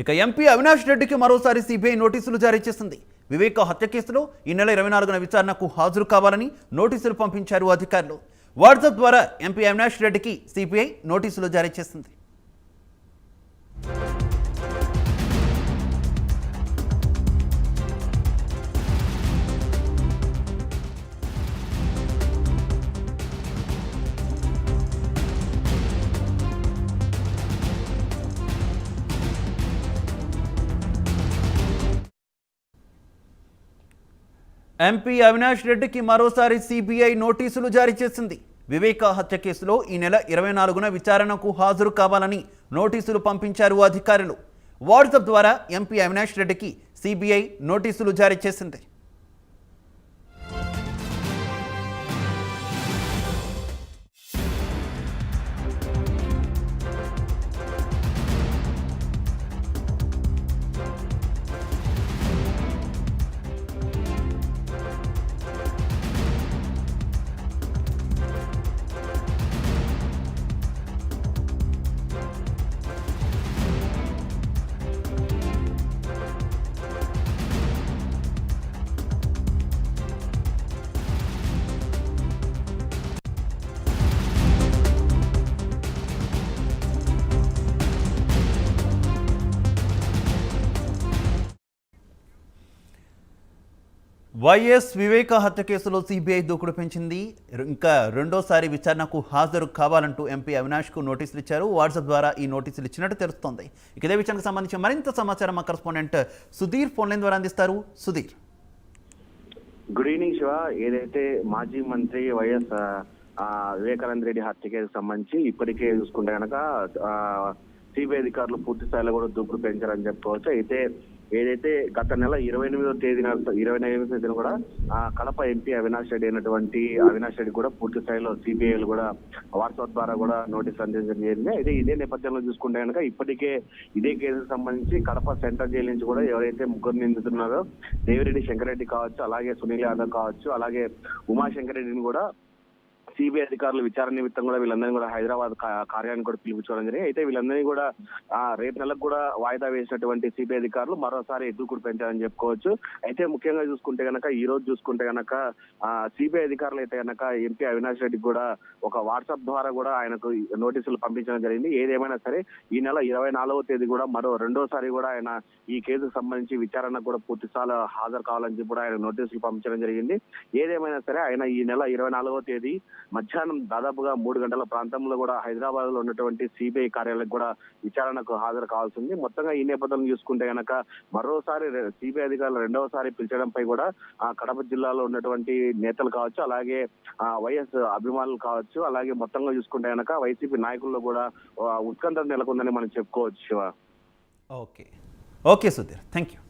ఇక ఎంపీ అవినాష్ రెడ్డికి మరోసారి సిబిఐ నోటీసులు జారీ చేసింది. వివేక హత్య కేసులో ఈ నెల 24న విచారణకు హాజరు కావాలని నోటీసులు పంపించారు అధికారులు. వాట్సాప్ ద్వారా ఎంపీ అవినాష్ రెడ్డికి సిబిఐ నోటీసులు జారీ చేసింది. ఎంపీ అవినాష్ రెడ్డికి మరోసారి సిబిఐ నోటీసులు జారీ చేసింది. వివేక హత్య కేసులో ఈ నెల 24న విచారణకు హాజరు కావాలని నోటీసులు పంపించారు అధికారులు. వాట్సాప్ ద్వారా ఎంపీ అవినాష్ రెడ్డికి సిబిఐ నోటీసులు జారీ చేసింది. వైఎస్ వివేక హత్య కేసులో సిబిఐ దూకుడు పెంచింది. ఇంకా రెండోసారి విచారణకు హాజరు కావాలంటూ ఎంపీ అవినాష్కు నోటీసులు ఇచ్చారు. వాట్సాప్ ద్వారా ఈ నోటీసులు ఇచ్చినట్టు తెలుస్తోంది. ఇక ఇదే విషయానికి సంబంధించి మరింత సమాచారం మా కరెస్పాండెంట్ సుధీర్ ఫోన్ లైన్ ద్వారా అందిస్తారు. Sudheer, good evening Shiva. ఏదైతే మాజీ మంత్రి వైఎస్ వివేకానంద రెడ్డి హత్య కేసుకు సంబంధించి ఇప్పటికే చూసుకుంటే కనుక సిబిఐ అధికారులు పూర్తి స్థాయిలో కూడా దూకుడు పెంచారని చెప్పుకోవచ్చు. అయితే ఏదైతే గత నెల 28వ తేదీన కూడా కడప ఎంపీ అవినాష్ రెడ్డి అయినటువంటి అవినాష్ రెడ్డి కూడా పూర్తి స్థాయిలో సిబిఐలు కూడా వాట్సాప్ ద్వారా కూడా నోటీసులు అందించడం జరిగింది. అయితే ఇదే నేపథ్యంలో చూసుకుంటే కనుక ఇప్పటికే ఇదే కేసుకు సంబంధించి కడప సెంట్రల్ జైలు నుంచి కూడా ఎవరైతే ముగ్గురు నిందితున్నారో దేవిరెడ్డి శంకరెడ్డి కావచ్చు, అలాగే సునీల్ యాదవ్ కావచ్చు, అలాగే ఉమాశంకర్ రెడ్డిని కూడా సిబిఐ అధికారులు విచారణ నిమిత్తం కూడా వీళ్ళందరినీ కూడా హైదరాబాద్ కార్యాలయాన్ని కూడా పిలిపించుకోవడం జరిగింది. అయితే వీళ్ళందరినీ కూడా రేపు నెలకు కూడా వాయిదా వేసినటువంటి సిబిఐ అధికారులు మరోసారి ఎదుగుడు పెంచారని చెప్పుకోవచ్చు. అయితే ముఖ్యంగా చూసుకుంటే కనుక ఈ రోజు చూసుకుంటే కనుక సిబిఐ అధికారులు అయితే కనుక ఎంపీ అవినాష్ రెడ్డికి కూడా ఒక వాట్సాప్ ద్వారా కూడా ఆయనకు నోటీసులు పంపించడం జరిగింది. ఏదేమైనా సరే ఈ నెల 24వ తేదీ కూడా మరో రెండోసారి కూడా ఆయన ఈ కేసుకు సంబంధించి విచారణకు కూడా పూర్తిస్థాయిలో హాజరు కావాలని చెప్పి కూడా ఆయన నోటీసులు పంపించడం జరిగింది. ఏదేమైనా సరే ఆయన ఈ నెల 24వ తేదీ మధ్యాహ్నం దాదాపుగా 3 గంటల ప్రాంతంలో కూడా హైదరాబాద్ లో ఉన్నటువంటి సిబిఐ కార్యాలయం కూడా విచారణకు హాజరు కావాల్సింది. మొత్తంగా ఈ నేపథ్యంలో చూసుకుంటే కనుక మరోసారి సిబిఐ అధికారులు రెండవసారి పిలిచడంపై కూడా కడప జిల్లాలో ఉన్నటువంటి నేతలు కావచ్చు, అలాగే వైఎస్ అభిమానులు కావచ్చు, అలాగే మొత్తంగా చూసుకుంటే కనుక వైసీపీ నాయకుల్లో కూడా ఉత్కంఠ నెలకొందని మనం చెప్పుకోవచ్చు. Okay Sudheer, thank you.